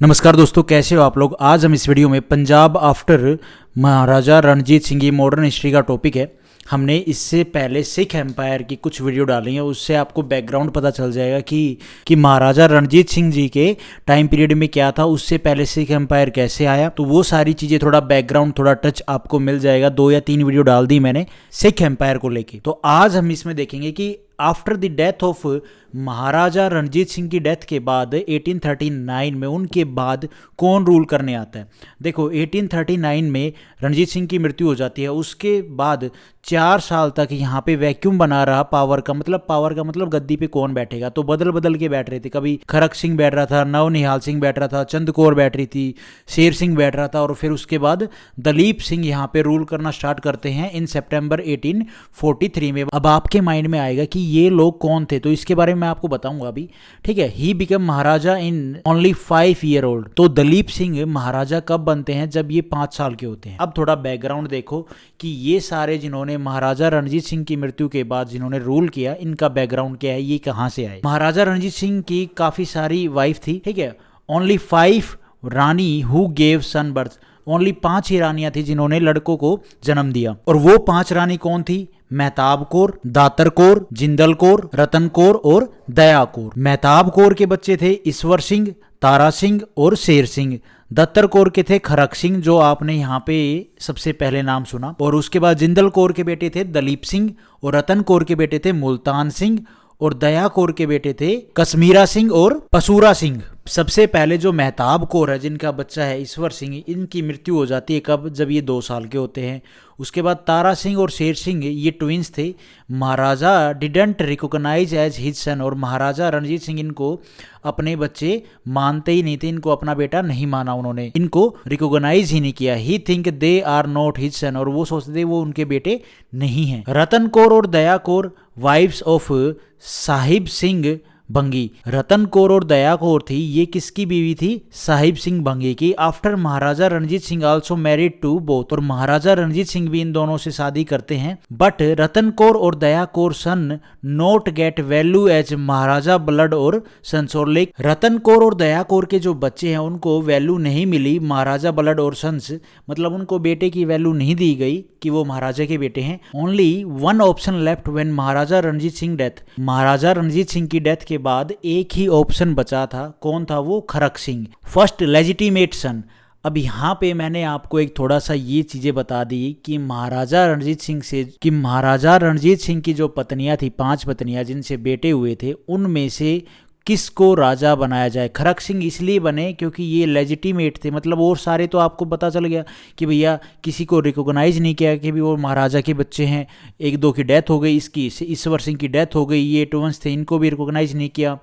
नमस्कार दोस्तों, कैसे हो आप लोग। आज हम इस वीडियो में पंजाब आफ्टर महाराजा रणजीत सिंह की मॉडर्न हिस्ट्री का टॉपिक है। हमने इससे पहले सिख एम्पायर की कुछ वीडियो डाली हैं, उससे आपको बैकग्राउंड पता चल जाएगा कि महाराजा रणजीत सिंह जी के टाइम पीरियड में क्या था, उससे पहले सिख एम्पायर कैसे आया, तो वो सारी चीज़ें थोड़ा बैकग्राउंड थोड़ा टच आपको मिल जाएगा। 2 या 3 वीडियो डाल दी मैंने सिख एम्पायर को लेके। तो आज हम इसमें देखेंगे कि आफ्टर द डेथ ऑफ महाराजा रणजीत सिंह की डेथ के बाद 1839 में उनके बाद कौन रूल करने आता है। देखो 1839 में रणजीत सिंह की मृत्यु हो जाती है। उसके बाद 4 साल तक यहाँ पे वैक्यूम बना रहा पावर का मतलब गद्दी पे कौन बैठेगा। तो बदल बदल के बैठ रहे थे, कभी खरक सिंह बैठ रहा था, नव निहाल सिंह बैठ रहा था, चंद कौर बैठ रही थी, शेर सिंह बैठ रहा था, और फिर उसके बाद दलीप सिंह यहाँ पे रूल करना स्टार्ट करते हैं इन सितंबर 1843 में। अब आपके माइंड में आएगा कि ये लोग कौन थे, तो इसके बारे में मैं आपको बताऊंगा अभी, ठीक है। He become Maharaja in only 5 year old. तो दलीप सिंह महाराजा कब बनते हैं, जब ये 5 साल के होते हैं। अब थोड़ा बैकग्राउंड देखो कि ये सारे जिन्होंने महाराजा रणजीत सिंह की मृत्यु के बाद जिन्होंने रूल किया, इनका बैकग्राउंड क्या है, ये कहां से आए। महाराजा रणजीत सिंह की काफी सारी वाइफ थी, ठीक है। Only 5 rani who gave son birth. Only 5 ही रानियां थी जिन्होंने लड़कों को जन्म दिया। और वो 5 रानी कौन थी? मेहताब कौर, दातर कौर, जिंदल कौर, रतन कौर और दया कौर। मेहताब कौर के बच्चे थे ईश्वर सिंह, तारा सिंह और शेर सिंह। दत्तर कौर के थे खरक सिंह, जो आपने यहाँ पे सबसे पहले नाम सुना। और उसके बाद जिंदल कौर के बेटे थे दलीप सिंह, और रतन कौर के बेटे थे मुल्तान सिंह, और दया कौर के बेटे थे कश्मीरा सिंह और पसूरा सिंह। सबसे पहले जो मेहताब कौर है, जिनका बच्चा है ईश्वर सिंह, इनकी मृत्यु हो जाती है कब, जब ये 2 साल के होते हैं। उसके बाद तारा सिंह और शेर सिंह ये ट्विंस थे। Maharaja didn't recognize as his son, और महाराजा रणजीत सिंह इनको अपने बच्चे मानते ही नहीं थे, इनको अपना बेटा नहीं माना, उन्होंने इनको रिकॉग्नाइज ही नहीं किया। He think they are not his son, और वो सोचते थे वो उनके बेटे नहीं हैं। रतन कौर और दया कौर वाइफ्स ऑफ साहिब सिंह भंगी। रतन कौर और दया कौर थी, ये किसकी बीवी थी? साहिब सिंह भंगी की। After Maharaja Ranjit Singh also married to both, और महाराजा रणजीत सिंह भी इन दोनों से शादी करते हैं। बट रतन कौर और Daya Kaur son not get value as Maharaja blood और सन्स। और लेक रतन कौर और दया कौर के जो बच्चे हैं उनको वैल्यू नहीं मिली महाराजा ब्लड और सन्स, मतलब उनको बेटे की वैल्यू नहीं दी गई कि वो महाराजा के बेटे हैं। Only 1 option left when Maharaja Ranjit Singh death. Maharaja Ranjit Singh की डेथ के बाद एक ही ऑप्शन बचा था, कौन था वो? खरक सिंह, फर्स्ट लेजिटिमेट सन। अब यहाँ पे मैंने आपको एक थोड़ा सा ये चीजें बता दी कि महाराजा रणजीत सिंह की जो पत्नियां थी, 5 पत्नियां जिनसे बेटे हुए थे, उनमें से किसको राजा बनाया जाए। खरक सिंह इसलिए बने क्योंकि ये लेजिटिमेट थे, मतलब और सारे तो आपको पता चल गया कि भैया किसी को रिकॉग्नाइज नहीं किया कि भी वो महाराजा के बच्चे हैं। 1-2 की डेथ हो गई, इसकी ईश्वर सिंह की डेथ हो गई, ये ट्विंस थे, इनको भी रिकॉग्नाइज नहीं किया,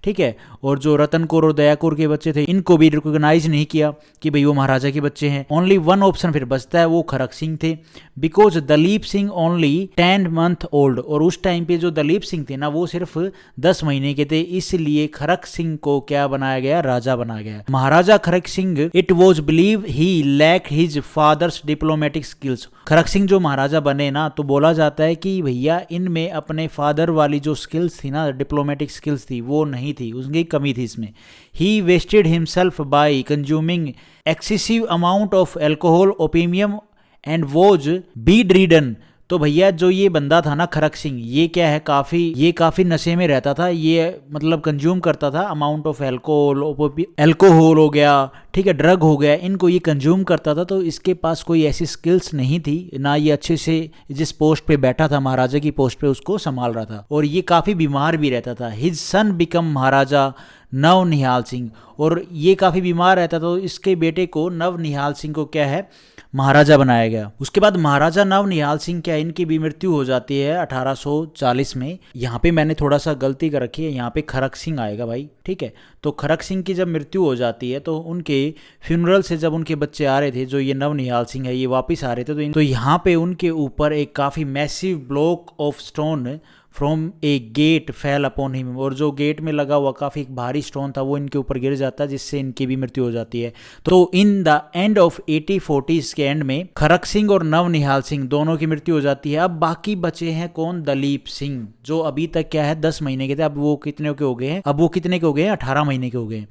ठीक है। और जो रतन कौर और दया कौर के बच्चे थे, इनको भी रिकॉग्नाइज नहीं किया कि भाई वो महाराजा के बच्चे हैं। ओनली 1 ऑप्शन फिर बचता है, वो खरक सिंह थे। Because Dalip Singh only 10 month old, और उस टाइम पे जो दलीप सिंह थे ना, वो सिर्फ 10 महीने के थे, इसलिए खरक सिंह को क्या बनाया गया? राजा बनाया गया। Maharaja Kharak Singh, it was believe he lack his father's diplomatic skills. Kharak Singh जो महाराजा बने ना, तो बोला जाता है कि भैया इनमें अपने फादर वाली जो स्किल्स थी ना, डिप्लोमेटिक स्किल्स थी, वो नहीं थी, उसकी कमी थी इसमें। He wasted himself by consuming excessive amount of alcohol, opium and was bedridden. तो भैया जो ये बंदा था ना खरक सिंह, ये क्या है, काफी नशे में रहता था, ये मतलब कंज्यूम करता था अमाउंट ऑफ एल्कोहल हो गया, ठीक है, ड्रग हो गया, इनको ये कंज्यूम करता था। तो इसके पास कोई ऐसी स्किल्स नहीं थी ना, ये अच्छे से जिस पोस्ट पे बैठा था, महाराजा की पोस्ट पे, उसको संभाल रहा था, और ये काफी बीमार भी रहता था। हिज सन बिकम महाराजा नव निहाल सिंह, और ये काफी बीमार रहता था, तो इसके बेटे को नव निहाल सिंह को क्या है, महाराजा बनाया गया। उसके बाद महाराजा नव निहाल सिंह क्या, इनकी भी मृत्यु हो जाती है 1840 में। यहाँ पे मैंने थोड़ा सा गलती कर रखी है, यहाँ पे खरक सिंह आएगा भाई, ठीक है। तो खरक सिंह की जब मृत्यु हो जाती है, तो उनके फ्यूनरल से जब उनके बच्चे आ रहे थे, जो ये नव निहाल सिंह है, ये वापिस आ रहे थे, तो यहाँ पे उनके ऊपर एक काफी massive block of stone from A get fail upon him, और जो गेट में लगा हुआ काफी भारी स्टोन था, वो इनके ऊपर गिर जाता है, जिससे इनकी भी मृत्यु हो जाती है। तो in the end of 1840s के एंड में खरक सिंह और नव निहाल सिंह दोनों की मृत्यु हो जाती है। अब बाकी बचे हैं कौन? दलीप सिंह, जो अभी तक क्या है 10 महीने के थे, अब वो कितने के हो गए हैं? 18 महीने के हो गए हैं।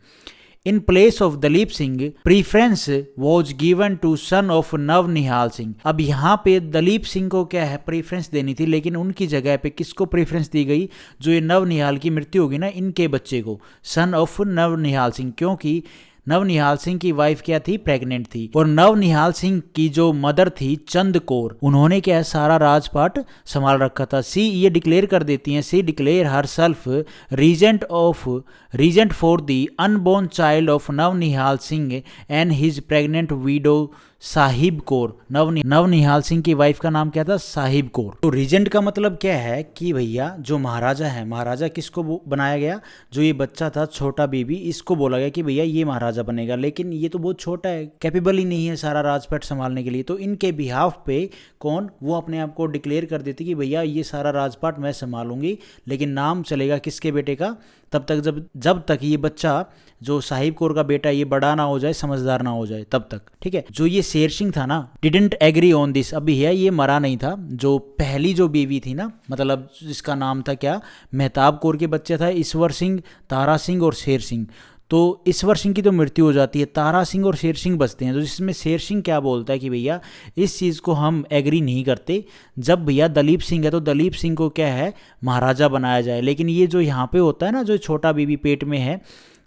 In place of Dalip Singh preference was given to son of Nau Nihal Singh. अब यहाँ पे दलीप सिंह को क्या है प्रीफरेंस देनी थी, लेकिन उनकी जगह पे किसको प्रीफरेंस दी गई, जो ये नव निहाल की मृत्यु होगी ना इनके बच्चे को, सन ऑफ नव निहाल सिंह, क्योंकि नव निहाल सिंह की वाइफ क्या थी, प्रेग्नेंट थी। और नव निहाल सिंह की जो मदर थी चंद कौर, उन्होंने क्या है सारा राजपाट संभाल रखा था। सी ये डिक्लेयर कर देती हैं, she declare herself regent for the unborn child of Nau Nihal Singh and his pregnant widow Sahib Kaur. Nau Nihal Singh की वाइफ का नाम क्या था, साहिब कौर। तो रीजेंट का मतलब क्या है कि भैया जो महाराजा है, महाराजा किसको बनाया गया, जो ये बच्चा था छोटा बेबी, इसको बोला गया कि भैया ये महाराजा बनेगा, लेकिन ये तो बहुत छोटा है, कैपेबल ही नहीं है सारा राजपाट संभालने के लिए। तो इनके बिहाफ पे कौन, वो अपने आप को डिक्लेयर कर देती कि भैया ये सारा राजपाट मैं संभालूंगी, लेकिन नाम चलेगा किसके बेटे का, तब तक जब तक ये बच्चा जो साहिब कौर का बेटा ये बड़ा ना हो जाए, समझदार ना हो जाए, तब तक। ठीक है, जो ये शेर सिंह था ना, डिडेंट एग्री ऑन दिस, अभी है ये मरा नहीं था। जो पहली जो बीवी थी ना, मतलब जिसका नाम था क्या, मेहताब कौर के बच्चे था ईश्वर सिंह, तारा सिंह और शेर सिंह। तो ईश्वर सिंह की तो मृत्यु हो जाती है, तारा सिंह और शेर सिंह बचते हैं। तो जिसमें शेर सिंह क्या बोलता है कि भैया इस चीज़ को हम एग्री नहीं करते, जब भैया दलीप सिंह है तो दलीप सिंह को क्या है महाराजा बनाया जाए। लेकिन ये जो यहाँ पे होता है ना, जो छोटा बीबी पेट में है,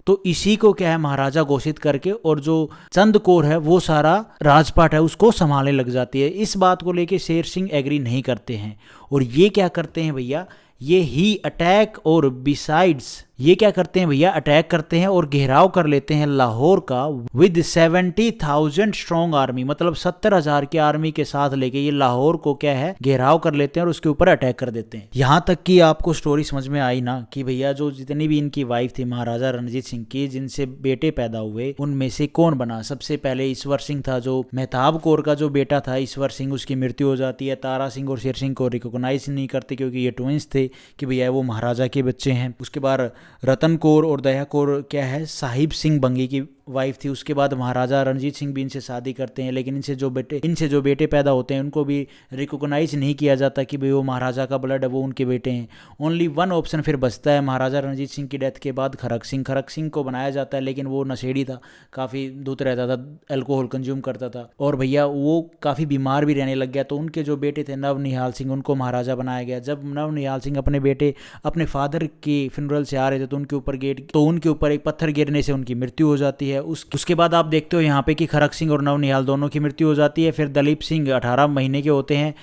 तो इसी को क्या है महाराजा घोषित करके, और जो चंद कौर है वो सारा राजपाट है उसको संभालने लग जाती है। इस बात को लेके शेर सिंह एग्री नहीं करते हैं, और ये क्या करते हैं भैया, ये ही अटैक और बिसाइड्स ये क्या करते हैं भैया, अटैक करते हैं और घेराव कर लेते हैं लाहौर का विद 70,000 स्ट्रॉन्ग आर्मी, मतलब 70,000 की आर्मी के साथ लेके ये लाहौर को क्या है घेराव कर लेते हैं और उसके ऊपर अटैक कर देते हैं। यहाँ तक कि आपको स्टोरी समझ में आई ना कि भैया जो जितनी भी इनकी वाइफ थी महाराजा रणजीत सिंह की, जिनसे बेटे पैदा हुए, उनमें से कौन बना, सबसे पहले ईश्वर सिंह था, जो मेहताब कौर का जो बेटा था ईश्वर सिंह, उसकी मृत्यु हो जाती है। तारा सिंह और शेर सिंह को रिकॉग्नाइज नहीं करते क्योंकि ये ट्विंस थे कि भैया वो महाराजा के बच्चे हैं। उसके बाद रतन कौर और दया कौर क्या है साहिब सिंह बंगी की वाइफ थी। उसके बाद महाराजा रणजीत सिंह भी इनसे शादी करते हैं, लेकिन इनसे जो बेटे पैदा होते हैं उनको भी रिकॉग्नाइज नहीं किया जाता कि भाई वो महाराजा का ब्लड है, वो उनके बेटे हैं। ओनली वन ऑप्शन फिर बचता है महाराजा रणजीत सिंह की डेथ के बाद, खरक सिंह को बनाया जाता है, लेकिन वो नशेड़ी था, काफ़ी धुत रहता था, अल्कोहल कंज्यूम करता था, और भैया वो काफ़ी बीमार भी रहने लग गया। तो उनके जो बेटे थे नव निहाल सिंह, उनको महाराजा बनाया गया। जब नव निहाल सिंह अपने बेटे अपने फादर के फ्यूनरल से आ रहे थे तो उनके ऊपर एक पत्थर गिरने से उनकी मृत्यु हो जाती है। उसके बाद आप देखते हो यहाँ पे कि खरक सिंह और नव निहाल दोनों की मृत्यु हो जाती है। फिर दलीप सिंह 18 महीने के होते हैं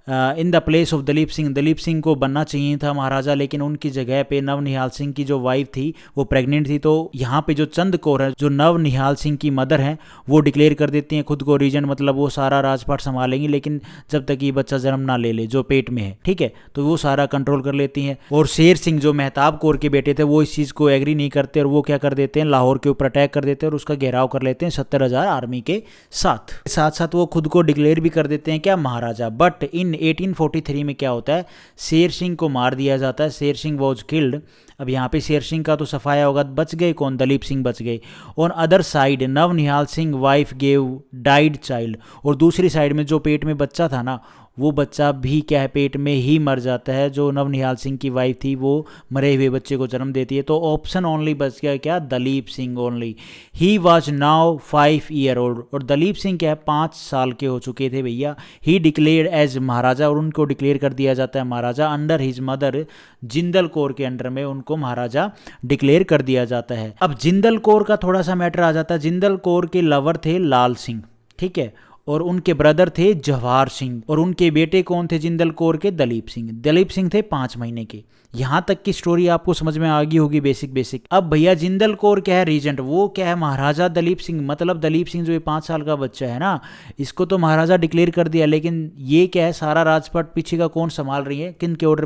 in the place of Dalip Singh को बनना चाहिए था महाराजा, लेकिन उनकी जगह पे नव निहाल सिंह की जो वाइफ थी वो प्रेग्नेंट थी। तो यहाँ पे जो चंद कौर है, जो नव निहाल सिंह की मदर हैं, वो डिक्लेयर कर देती हैं खुद को रीजेंट, मतलब वो सारा राजपाट संभालेंगी, लेकिन जब तक ये बच्चा जन्म ना ले जो पेट में है, ठीक है, तो वो सारा कंट्रोल कर लेती हैं। और शेर सिंह जो मेहताब कौर के बेटे थे वो इस चीज़ को एग्री नहीं करते, और वो क्या कर देते हैं लाहौर के ऊपर अटैक कर देते हैं और उसका घेराव कर लेते हैं 70,000 आर्मी के साथ वो खुद को डिक्लेयर भी कर देते हैं क्या, महाराजा। बट इन 1843 में क्या होता है, शेर सिंह को मार दिया जाता है, शेर सिंह वॉज किल्ड। अब यहाँ पे शेर सिंह का तो सफाया होगा, बच गए कौन, दलीप सिंह बच गए। On other side Nau Nihal Singh wife gave died child, और दूसरी साइड में जो पेट में बच्चा था ना, वो बच्चा भी क्या है पेट में ही मर जाता है। जो नव निहाल सिंह की वाइफ थी वो मरे हुए बच्चे को जन्म देती है। तो ऑप्शन ओनली बच गया क्या, Dalip Singh only. He was now 5 year old, और दलीप सिंह क्या है 5 साल के हो चुके थे भैया। ही डिक्लेयर एज महाराजा, और उनको डिक्लेयर कर दिया जाता है Maharaja. Under his mother Jindal Kaur के अंडर में उनको महाराजा डिक्लेयर कर दिया जाता है। अब जिंदल कौर का थोड़ा सा मैटर आ जाता है। जिंदल कौर के लवर थे लाल सिंह, ठीक है, और उनके ब्रदर थे जवाहर सिंह, और उनके बेटे कौन थे जिंदल कौर के, दलीप सिंह थे 5 महीने के। यहां तक की स्टोरी आपको समझ में आ गई होगी बेसिक। अब भैया जिंदल कौर क्या है, रीजेंट, वो क्या है महाराजा दलीप सिंह, मतलब दलीप सिंह जो ये 5 साल का बच्चा है ना, इसको तो महाराजा डिक्लेयर कर दिया, लेकिन ये क्या है सारा राजपाट पीछे का कौन संभाल रही है, किन के ऑर्डर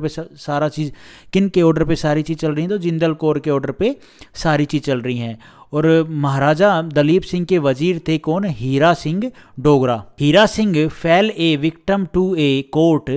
पे सारी चीज चल रही है, तो जिंदल कौर के ऑर्डर पे सारी चीज चल रही है। और महाराजा दलीप सिंह के वजीर थे कौन, Hira Singh Dogra. Hira Singh fell a victim to a court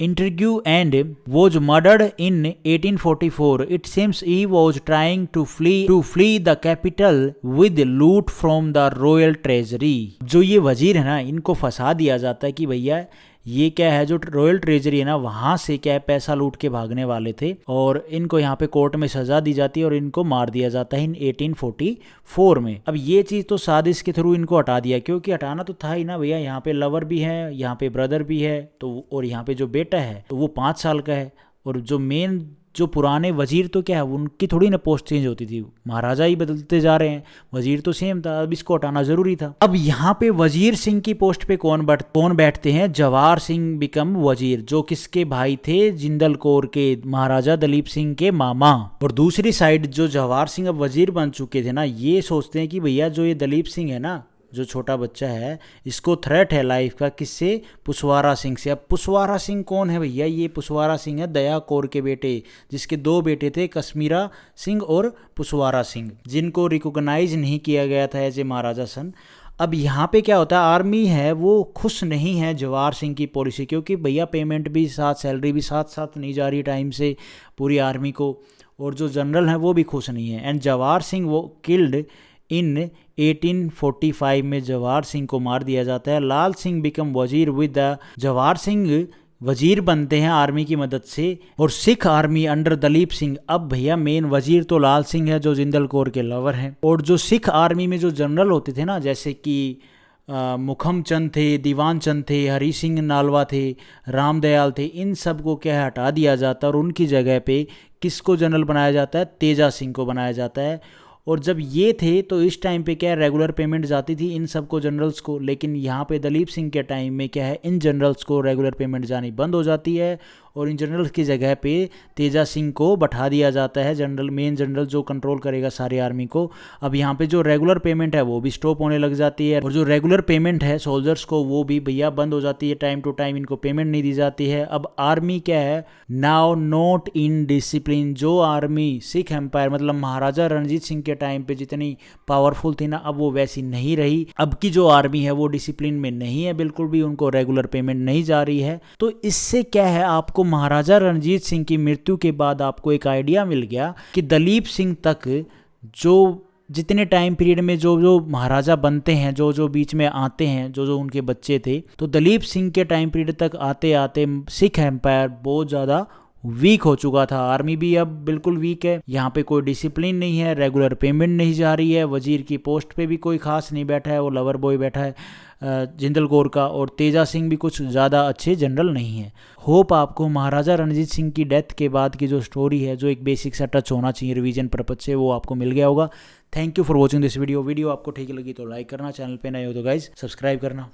interview and was murdered in 1844. It seems he was trying to flee the capital with loot from the royal treasury. जो ये वजीर है ना, इनको फंसा दिया जाता है कि भैया ये क्या है, जो रॉयल ट्रेजरी है ना, वहां से क्या है पैसा लूट के भागने वाले थे और इनको यहाँ पे कोर्ट में सजा दी जाती है और इनको मार दिया जाता है इन 1844 में। अब ये चीज तो साजिश के थ्रू इनको हटा दिया, क्योंकि हटाना तो था ही ना भैया, यहाँ पे लवर भी है, यहाँ पे ब्रदर भी है, तो और यहाँ पे जो बेटा है तो वो 5 साल का है, और जो मेन जो पुराने वजीर तो क्या है उनकी थोड़ी ना पोस्ट चेंज होती थी, महाराजा ही बदलते जा रहे हैं, वजीर तो सेम था, अब इसको हटाना जरूरी था। अब यहाँ पे वजीर सिंह की पोस्ट पे कौन बैठते हैं, जवाहर सिंह बिकम वजीर, जो किसके भाई थे, जिंदल कौर के, महाराजा दलीप सिंह के मामा। और दूसरी साइड जो जवाहर सिंह अब वजीर बन चुके थे ना, ये सोचते हैं कि भैया जो ये दलीप सिंह है ना, जो छोटा बच्चा है, इसको थ्रेट है लाइफ का, किससे, पुसवारा सिंह से। अब पुसवारा सिंह कौन है भैया, ये पुसवारा सिंह है दया कौर के बेटे, जिसके 2 बेटे थे, कश्मीरा सिंह और पुसवारा सिंह, जिनको रिकॉग्नाइज नहीं किया गया था एज ए महाराजा सन। अब यहाँ पे क्या होता है, आर्मी है वो खुश नहीं है जवाहर सिंह की पॉलिसी, क्योंकि भैया पेमेंट भी साथ, सैलरी भी साथ साथ नहीं जा रही टाइम से पूरी आर्मी को, और जो जनरल हैं वो भी खुश नहीं है। एंड जवाहर सिंह वो किल्ड इन 1845 में जवाहर सिंह को मार दिया जाता है। लाल सिंह बिकम वजीर विद द, जवाहर सिंह वजीर बनते हैं आर्मी की मदद से, और सिख आर्मी अंडर दलीप सिंह। अब भैया मेन वजीर तो लाल सिंह है जो जिंदल कौर के लवर हैं, और जो सिख आर्मी में जो जनरल होते थे ना, जैसे कि मुखम चंद थे, दीवान चंद थे, हरी सिंह नालवा थे, राम दयाल थे, इन सब को क्या हटा दिया जाता है और उनकी जगह पे किसको जनरल बनाया जाता है, तेजा सिंह को बनाया जाता है। और जब ये थे तो इस टाइम पे क्या है, रेगुलर पेमेंट जाती थी इन सबको, जनरल्स को, लेकिन यहाँ पे दलीप सिंह के टाइम में क्या है, इन जनरल्स को रेगुलर पेमेंट जानी बंद हो जाती है और इन जनरल्स की जगह पे तेजा सिंह को बैठा दिया जाता है जनरल, मेन जनरल जो कंट्रोल करेगा सारी आर्मी को। अब यहाँ पे जो रेगुलर पेमेंट है वो भी स्टॉप होने लग जाती है, और जो रेगुलर पेमेंट है सोल्जर्स को वो भी भैया बंद हो जाती है, टाइम टू टाइम इनको पेमेंट नहीं दी जाती है। अब आर्मी क्या है, नाउ नॉट इन डिसिप्लिन। जो आर्मी सिख एम्पायर मतलब महाराजा रणजीत सिंह के टाइम पे जितनी पावरफुल थी ना, अब वो वैसी नहीं रही। अब की जो आर्मी है वो डिसिप्लिन में नहीं है बिल्कुल भी, उनको रेगुलर पेमेंट नहीं जा रही है। तो इससे क्या है, आपको महाराजा रणजीत सिंह की मृत्यु के बाद आपको एक आइडिया मिल गया कि दलीप सिंह तक जो जितने टाइम पीरियड में जो जो महाराजा बनते हैं, जो जो बीच में आते हैं, जो जो उनके बच्चे थे, तो दलीप सिंह के टाइम पीरियड तक आते आते सिख एम्पायर बहुत ज़्यादा वीक हो चुका था। आर्मी भी अब बिल्कुल वीक है, यहाँ पे कोई डिसिप्लिन नहीं है, रेगुलर पेमेंट नहीं जा रही है, वजीर की पोस्ट पे भी कोई खास नहीं बैठा है, वो लवर बॉय बैठा है जिंदल कौर का, और तेजा सिंह भी कुछ ज़्यादा अच्छे जनरल नहीं है। होप आपको महाराजा रणजीत सिंह की डेथ के बाद की जो स्टोरी है, जो एक बेसिक सा टच होना चाहिए रिवीजन पर्पज से, वो आपको मिल गया होगा। Thank you for watching this video. Video आपको ठीक लगी तो लाइक करना, चैनल पे नए हो तो गाइज सब्सक्राइब करना।